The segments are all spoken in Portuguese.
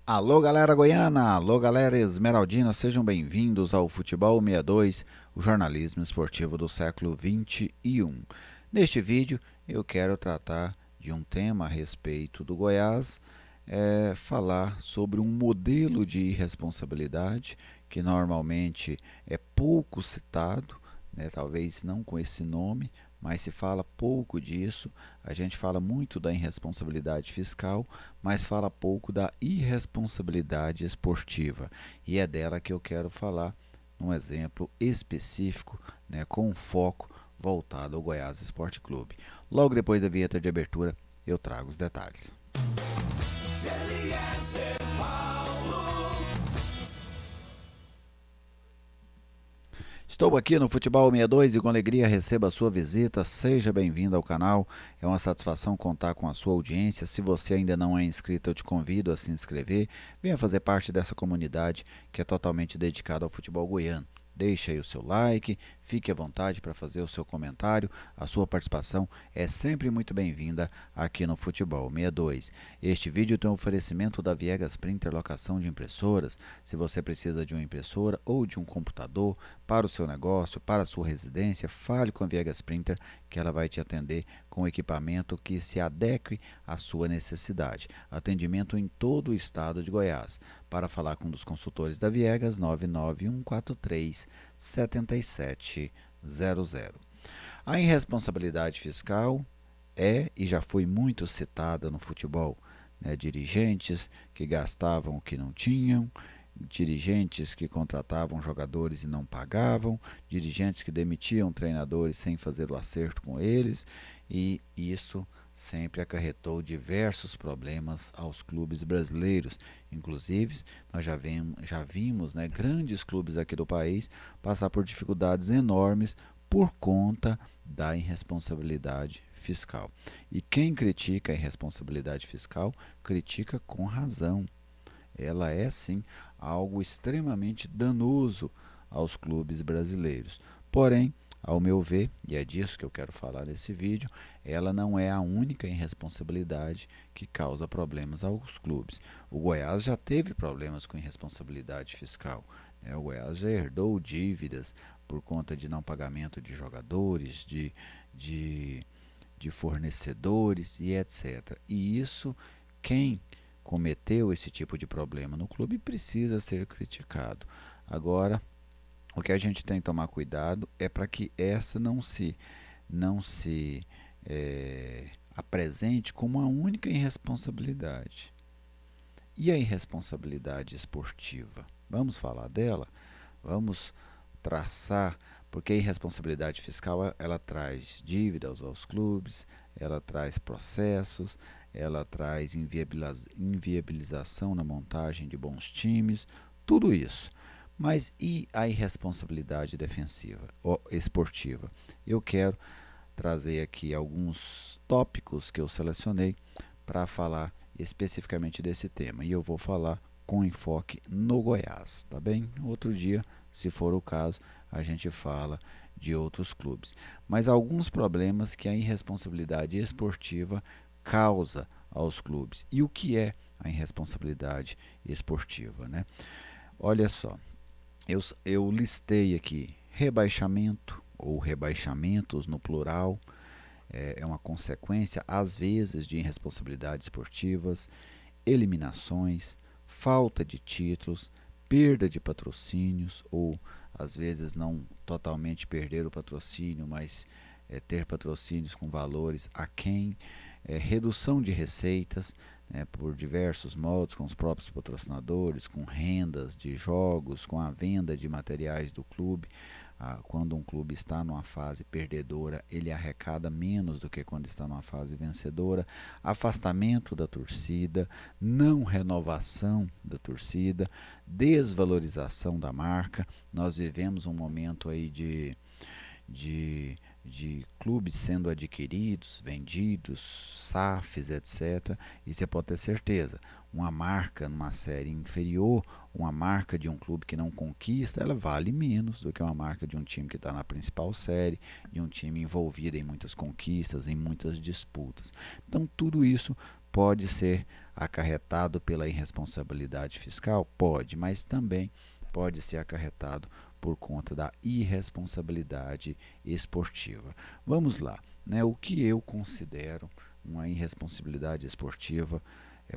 Alô galera goiana, alô galera esmeraldina, sejam bem-vindos ao Futebol 62, o jornalismo esportivo do século XXI. Neste vídeo eu quero tratar de um tema a respeito do Goiás, falar sobre um modelo de irresponsabilidade que normalmente é pouco citado, né, talvez não com esse nome, mas se fala pouco disso. A gente fala muito da irresponsabilidade fiscal, mas fala pouco da irresponsabilidade esportiva. E é dela que eu quero falar num exemplo específico, né, com um foco voltado ao Goiás Esporte Clube. Logo depois da vinheta de abertura, eu trago os detalhes. Estou aqui no Futebol 62 e com alegria recebo a sua visita. Seja bem-vindo ao canal. É uma satisfação contar com a sua audiência. Se você ainda não é inscrito, eu te convido a se inscrever. Venha fazer parte dessa comunidade que é totalmente dedicada ao futebol goiano. Deixe aí o seu like, fique à vontade para fazer o seu comentário. A sua participação é sempre muito bem-vinda aqui no Futebol 62. Este vídeo tem um oferecimento da Viegas Printer Locação de Impressoras. Se você precisa de uma impressora ou de um computador para o seu negócio, para a sua residência, fale com a Viegas Printer que ela vai te atender com equipamento que se adeque à sua necessidade. Atendimento em todo o estado de Goiás. Para falar com um dos consultores da Viegas, 99143-7700. A irresponsabilidade fiscal é e já foi muito citada no futebol, né? Dirigentes que gastavam o que não tinham, dirigentes que contratavam jogadores e não pagavam, dirigentes que demitiam treinadores sem fazer o acerto com eles, e isso sempre acarretou diversos problemas aos clubes brasileiros. Inclusive, nós já vimos, né, grandes clubes aqui do país passar por dificuldades enormes por conta da irresponsabilidade fiscal. E quem critica a irresponsabilidade fiscal critica com razão. Ela é sim algo extremamente danoso aos clubes brasileiros. Porém, ao meu ver, e é disso que eu quero falar nesse vídeo, ela não é a única irresponsabilidade que causa problemas aos clubes. O Goiás já teve problemas com irresponsabilidade fiscal, né? O Goiás já herdou dívidas por conta de não pagamento de jogadores, de, de fornecedores e etc. E isso, quem cometeu esse tipo de problema no clube precisa ser criticado. Agora, o que a gente tem que tomar cuidado é para que essa não se apresente como a única irresponsabilidade. E a irresponsabilidade esportiva? Vamos falar dela? Vamos traçar, porque a irresponsabilidade fiscal ela traz dívidas aos clubes, ela traz processos, ela traz inviabilização na montagem de bons times, tudo isso. Mas e a irresponsabilidade defensiva ou esportiva? Eu quero trazer aqui alguns tópicos que eu selecionei para falar especificamente desse tema. E eu vou falar com enfoque no Goiás, tá bem? Outro dia, se for o caso, a gente fala de outros clubes. Mas alguns problemas que a irresponsabilidade esportiva causa aos clubes. E o que é a irresponsabilidade esportiva, né? Olha só, eu listei aqui rebaixamento ou rebaixamentos no plural, é uma consequência, às vezes, de irresponsabilidades esportivas, eliminações, falta de títulos, perda de patrocínios, ou às vezes não totalmente perder o patrocínio, mas ter patrocínios com valores aquém, redução de receitas, né, por diversos modos, com os próprios patrocinadores, com rendas de jogos, com a venda de materiais do clube. Quando um clube está numa fase perdedora, ele arrecada menos do que quando está numa fase vencedora. Afastamento da torcida, não renovação da torcida, desvalorização da marca. Nós vivemos um momento aí de clubes sendo adquiridos, vendidos, SAFs, etc. E você pode ter certeza, uma marca numa série inferior, uma marca de um clube que não conquista, ela vale menos do que uma marca de um time que está na principal série, de um time envolvido em muitas conquistas, em muitas disputas. Então tudo isso pode ser acarretado pela irresponsabilidade fiscal? Pode, mas também pode ser acarretado por conta da irresponsabilidade esportiva. Vamos lá, né? O que eu considero uma irresponsabilidade esportiva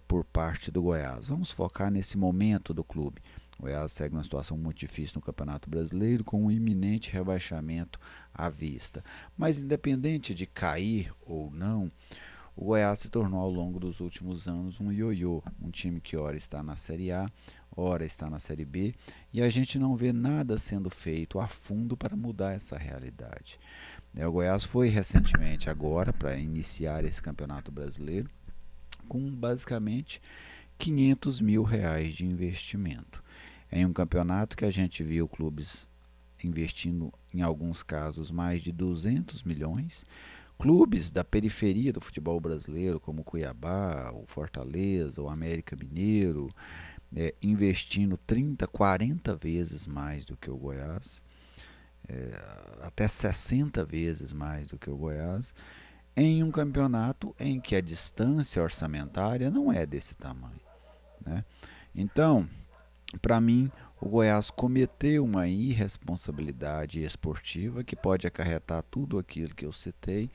por parte do Goiás? Vamos focar nesse momento do clube. O Goiás segue uma situação muito difícil no Campeonato Brasileiro, com um iminente rebaixamento à vista. Mas independente de cair ou não, o Goiás se tornou ao longo dos últimos anos um ioiô, um time que ora está na Série A, ora está na Série B, e a gente não vê nada sendo feito a fundo para mudar essa realidade. O Goiás foi recentemente agora para iniciar esse Campeonato Brasileiro com basicamente R$ 500 mil de investimento. Em um campeonato que a gente viu clubes investindo, em alguns casos, mais de 200 milhões, clubes da periferia do futebol brasileiro, como o Cuiabá, o Fortaleza, o América Mineiro, investindo 30, 40 vezes mais do que o Goiás, até 60 vezes mais do que o Goiás, em um campeonato em que a distância orçamentária não é desse tamanho, né? Então, para mim, o Goiás cometeu uma irresponsabilidade esportiva que pode acarretar tudo aquilo que eu citei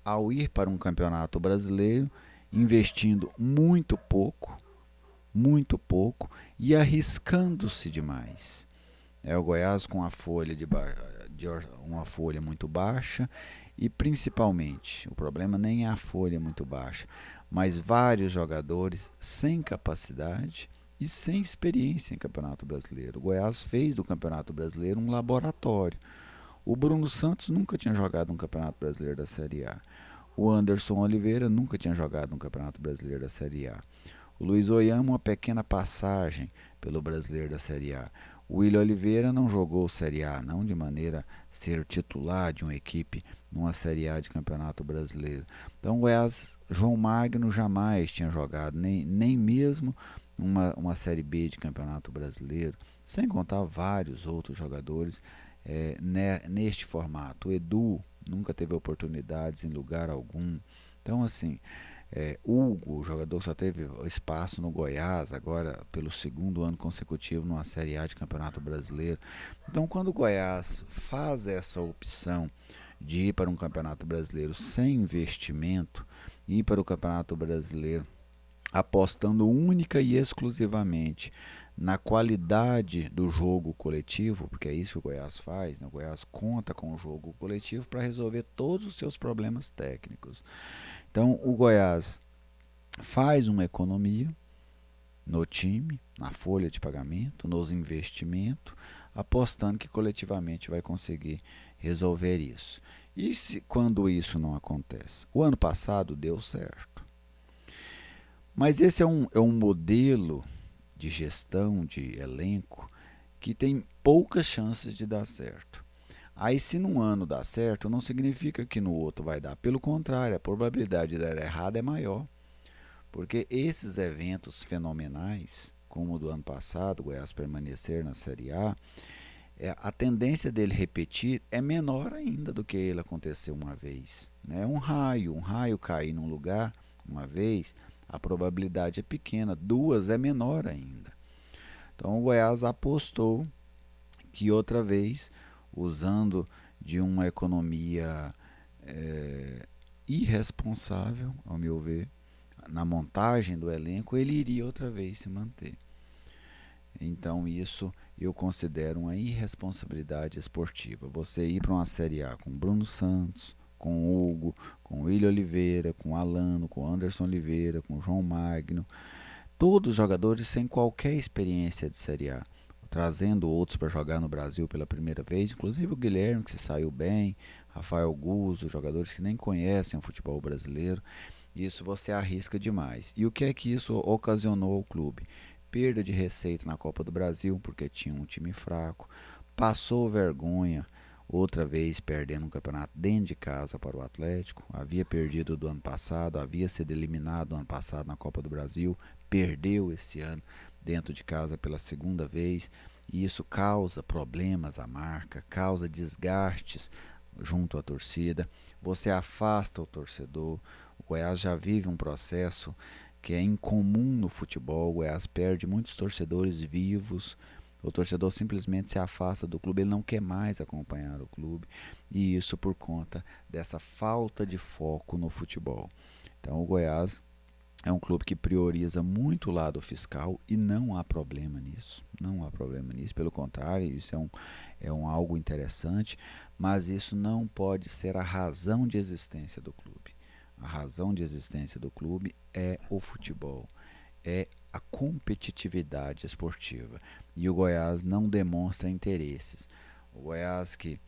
ao ir para um campeonato brasileiro investindo muito pouco e arriscando-se demais. O Goiás com a folha uma folha muito baixa e principalmente, o problema nem é a folha muito baixa, mas vários jogadores sem capacidade e sem experiência em Campeonato Brasileiro. O Goiás fez do Campeonato Brasileiro um laboratório. O Bruno Santos nunca tinha jogado um Campeonato Brasileiro da Série A. O Anderson Oliveira nunca tinha jogado um Campeonato Brasileiro da Série A. O Luiz Oyama, uma pequena passagem pelo Brasileiro da Série A. O Willian Oliveira não jogou Série A, não de maneira a ser titular de uma equipe numa Série A de Campeonato Brasileiro. Então o Goiás, João Magno jamais tinha jogado, nem mesmo uma Série B de Campeonato Brasileiro, sem contar vários outros jogadores neste formato. O Edu nunca teve oportunidades em lugar algum. Então, assim, Hugo, o jogador só teve espaço no Goiás, agora pelo segundo ano consecutivo numa Série A de Campeonato Brasileiro. Então, quando o Goiás faz essa opção de ir para um Campeonato Brasileiro sem investimento, ir para o Campeonato Brasileiro apostando única e exclusivamente na qualidade do jogo coletivo, porque é isso que o Goiás faz, né? O Goiás conta com o jogo coletivo para resolver todos os seus problemas técnicos. Então, o Goiás faz uma economia no time, na folha de pagamento, nos investimentos, apostando que coletivamente vai conseguir resolver isso. E quando isso não acontece? O ano passado deu certo. Mas esse é um modelo de gestão de elenco que tem poucas chances de dar certo. Aí, se num ano dá certo, não significa que no outro vai dar. Pelo contrário, a probabilidade de dar errado é maior. Porque esses eventos fenomenais, como o do ano passado, o Goiás permanecer na Série A, a tendência dele repetir é menor ainda do que ele aconteceu uma vez. Né? Um raio cair num lugar uma vez, a probabilidade é pequena, duas é menor ainda. Então o Goiás apostou que outra vez, usando de uma economia irresponsável, ao meu ver, na montagem do elenco, ele iria outra vez se manter. Então isso eu considero uma irresponsabilidade esportiva. Você ir para uma Série A com Bruno Santos, com o Hugo, com o Willian Oliveira, com o Alano, com o Anderson Oliveira, com o João Magno, todos jogadores sem qualquer experiência de Série A, trazendo outros para jogar no Brasil pela primeira vez, inclusive o Guilherme, que se saiu bem, Rafael Guzzo, jogadores que nem conhecem o futebol brasileiro. Isso você arrisca demais. E o que é que isso ocasionou ao clube? Perda de receita na Copa do Brasil, porque tinha um time fraco, passou vergonha, outra vez perdendo um campeonato dentro de casa para o Atlético, havia perdido do ano passado, havia sido eliminado do ano passado na Copa do Brasil, perdeu esse ano dentro de casa pela segunda vez, e isso causa problemas à marca, causa desgastes junto à torcida, você afasta o torcedor. O Goiás já vive um processo que é incomum no futebol. O Goiás perde muitos torcedores vivos. O torcedor simplesmente se afasta do clube, ele não quer mais acompanhar o clube, e isso por conta dessa falta de foco no futebol. Então o Goiás é um clube que prioriza muito o lado fiscal e não há problema nisso. Não há problema nisso, pelo contrário, isso é algo interessante, mas isso não pode ser a razão de existência do clube. A razão de existência do clube é o futebol, é a competitividade esportiva. E o Goiás não demonstra interesses. O Goiás que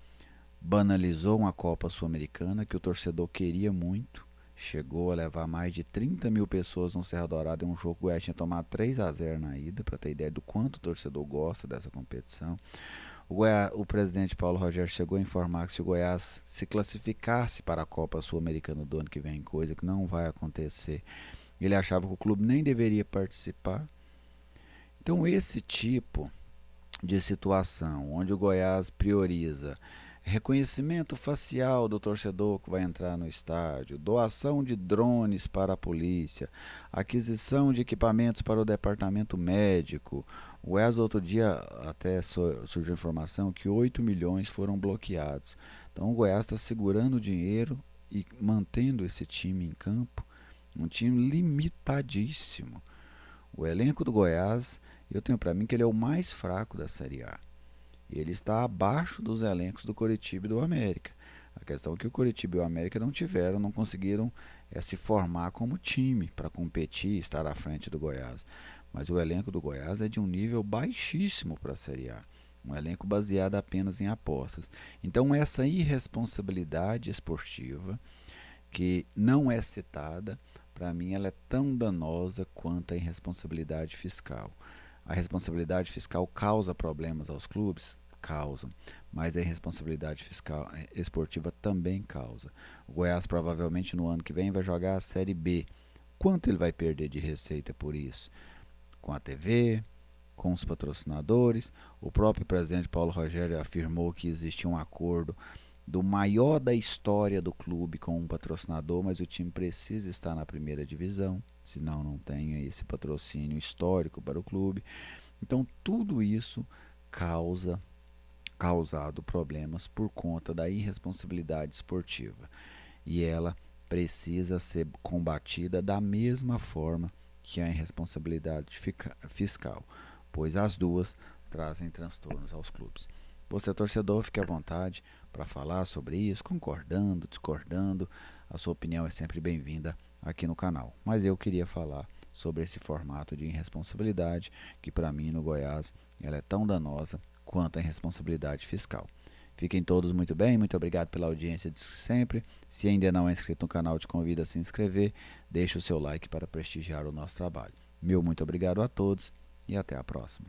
banalizou uma Copa Sul-Americana que o torcedor queria muito, chegou a levar mais de 30 mil pessoas no Serra Dourada em um jogo que o Goiás tinha tomado 3-0 na ida, para ter ideia do quanto o torcedor gosta dessa competição. O presidente Paulo Rogério chegou a informar que se o Goiás se classificasse para a Copa Sul-Americana do ano que vem, coisa que não vai acontecer, ele achava que o clube nem deveria participar. Então esse tipo de situação, onde o Goiás prioriza reconhecimento facial do torcedor que vai entrar no estádio, doação de drones para a polícia, aquisição de equipamentos para o departamento médico. O Goiás outro dia até surgiu a informação que 8 milhões foram bloqueados. Então o Goiás está segurando o dinheiro e mantendo esse time em campo, um time limitadíssimo. O elenco do Goiás, eu tenho para mim que ele é o mais fraco da Série A. Ele está abaixo dos elencos do Coritiba e do América. A questão é que o Coritiba e o América não conseguiram se formar como time para competir e estar à frente do Goiás. Mas o elenco do Goiás é de um nível baixíssimo para a Série A. Um elenco baseado apenas em apostas. Então essa irresponsabilidade esportiva, que não é citada, para mim ela é tão danosa quanto a irresponsabilidade fiscal. A responsabilidade fiscal causa problemas aos clubes? Causa. Mas a irresponsabilidade fiscal esportiva também causa. O Goiás provavelmente no ano que vem vai jogar a Série B. Quanto ele vai perder de receita por isso? Com a TV, com os patrocinadores. O próprio presidente Paulo Rogério afirmou que existia um acordo do maior da história do clube com um patrocinador, mas o time precisa estar na primeira divisão, senão não tem esse patrocínio histórico para o clube. Então tudo isso causado problemas por conta da irresponsabilidade esportiva, e ela precisa ser combatida da mesma forma que a irresponsabilidade fiscal, pois as duas trazem transtornos aos clubes. Você, torcedor, fique à vontade para falar sobre isso, concordando, discordando. A sua opinião é sempre bem-vinda aqui no canal. Mas eu queria falar sobre esse formato de irresponsabilidade que, para mim, no Goiás, ela é tão danosa quanto a irresponsabilidade fiscal. Fiquem todos muito bem, muito obrigado pela audiência de sempre. Se ainda não é inscrito no canal, te convido a se inscrever. Deixe o seu like para prestigiar o nosso trabalho. Meu muito obrigado a todos e até a próxima.